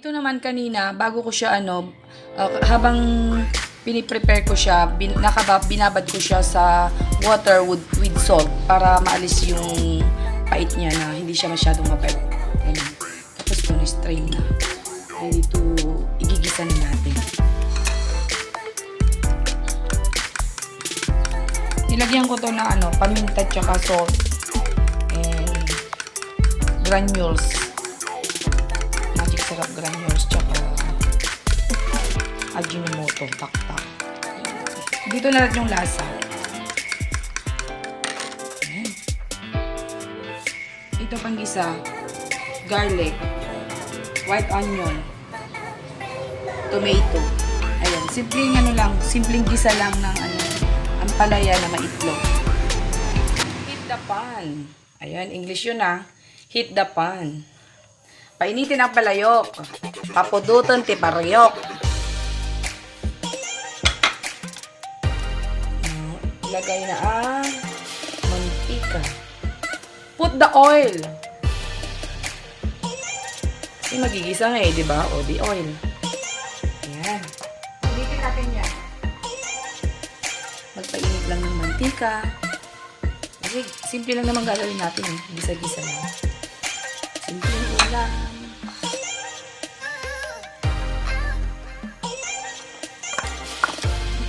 Ito naman kanina, bago ko siya habang piniprepare ko siya, binabad ko siya sa water with salt para maalis yung pait niya na hindi siya masyadong mapait. Ganyan. Tapos ko na-strain na. Ready to igigisa na natin. Nilagyan ko to na paminta tsaka salt and granules. Magic syrup granules tsaka Ajinomoto, tak-tak. Dito na rin yung lasa. Ayan. Ito pang gisa, garlic, white onion, tomato. Ayan, simpleng gisa lang ng ampalaya na maitlog. Heat the pan. Ayan, English yun Heat the pan. Painitin ang palayok. Papuduton ti paryok. Lagay na ang mantika. Put the oil. Kasi magigisa di ba? O, the oil. Ayan. Pinitin natin yan. Magpainit lang ng mantika. Kasi simple lang naman gagawin natin Gisa-gisa lang. Simple lang.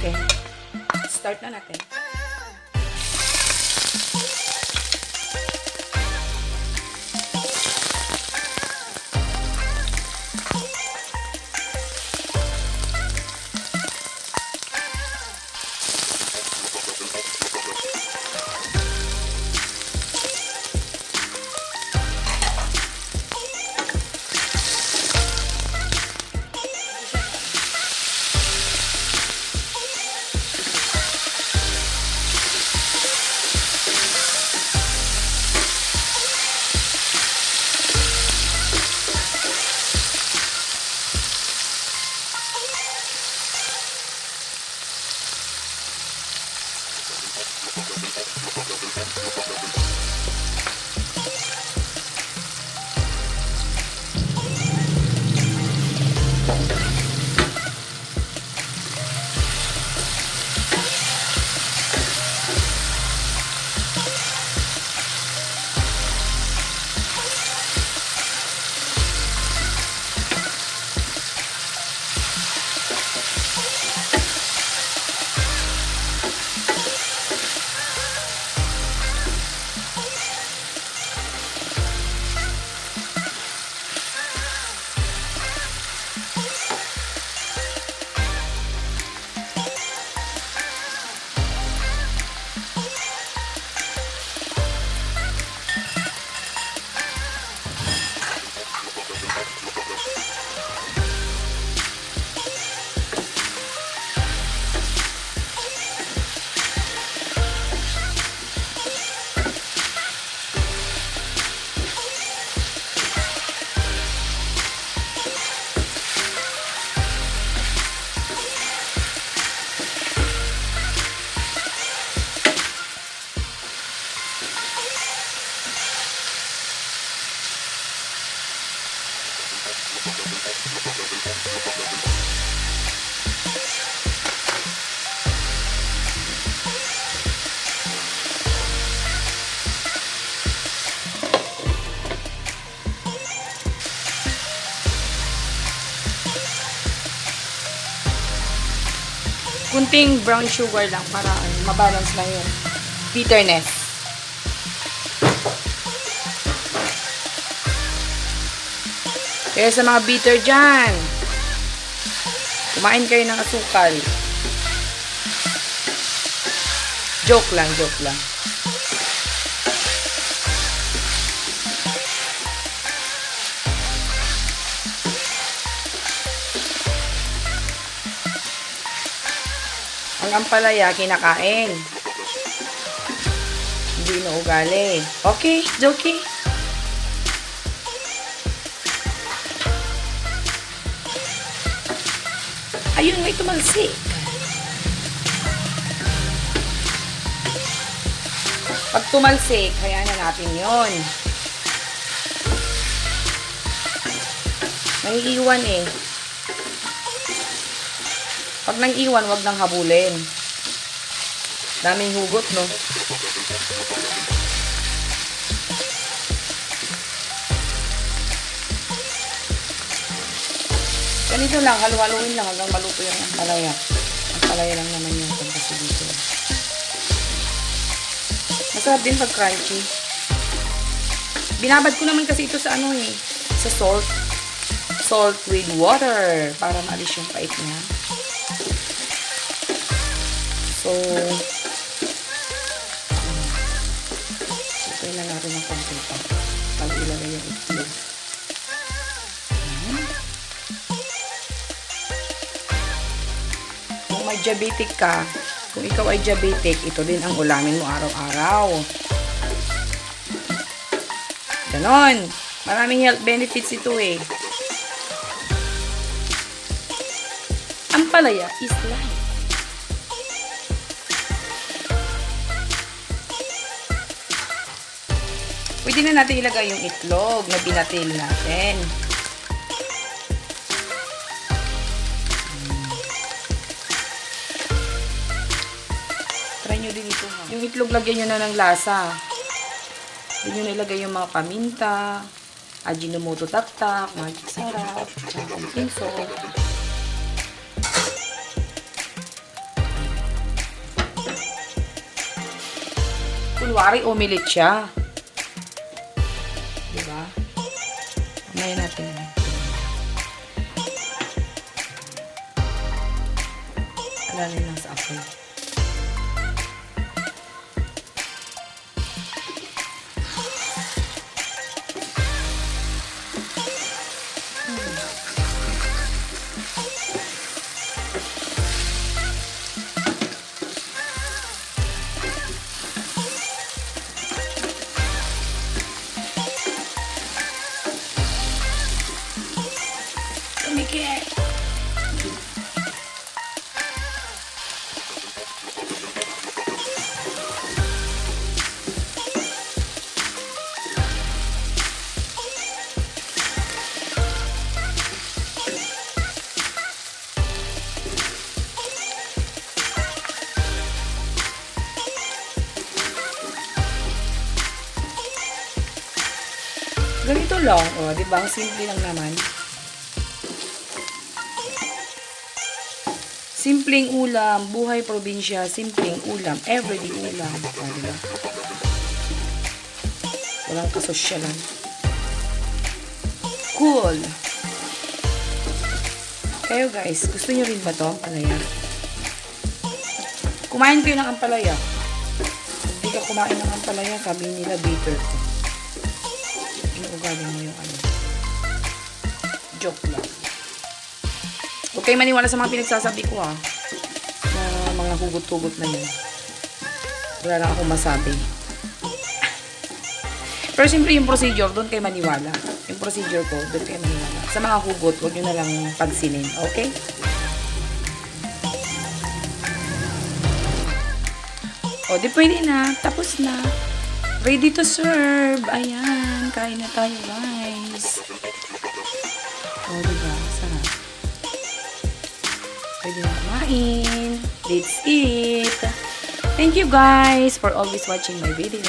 Okay. Start na natin. Kunting brown sugar lang para mabalance lang yung bitterness. Kaya sa mga bitter dyan, kumain kayo ng asukal. Joke lang, joke lang. Ang ampalaya, kinakain. Hindi inuugali. Okay, joke. Ayun, may tumalsik. Pag tumalsik, hayaan na natin yon. Naiiwan eh. Pag nang iwan, wag nang habulin. Daming hugot, no? Ganito lang, halu-haluin lang hanggang maluto yung ampalaya. Ampalaya lang naman yung pagkasi dito. Masarap din pag crunchy. Binabad ko naman kasi ito sa ano eh, sa salt. Salt with water para maalis yung pait niya. So, ito na natin ang konti pa. Pag ilagay yung itlog. Kung may diabetic ka, kung ikaw ay diabetic, ito din ang ulamin mo araw-araw. Ganon. Maraming health benefits ito eh. Ampalaya is life. Pwede na natin ilagay yung itlog na binatil natin. Try nyo din ito. Yung itlog, lagyan nyo na ng lasa. Doon nyo nilagay yung mga paminta, Ajinomoto tak-tak, magic sarap, tsaka konting salt. Kunwari, omelette siya. Diba? Mamaya natin. Alalay lang sa apoy. Tumikit! Ganito lang, o, di ba? Simple lang naman. Simpleng ulam, buhay probinsya, simpleng ulam, everyday ulam. O, di ba? Walang kasosyalan. Cool! Kayo guys, gusto nyo rin ba to, ampalaya? Kumain kayo ng ampalaya. Hindi ka kumain ng ampalaya, sabi nila bitter ko. Inuugaling mo yung ano. Joke lang. Huwag kayo maniwala sa mga pinagsasabi ko ha. Na mga hugot-hugot na yun. Wala lang akong masabi. Pero siyempre yung procedure, doon kayo maniwala. Yung procedure ko, doon kayo maniwala. Sa mga hugot, huwag nyo na lang pagsinin. Okay? O, di pwede na. Tapos na. Ready to serve. Ayan. Kain na tayo, guys. O, diba? Sarap. Pwede na kumain. That's it. Thank you, guys, for always watching my video.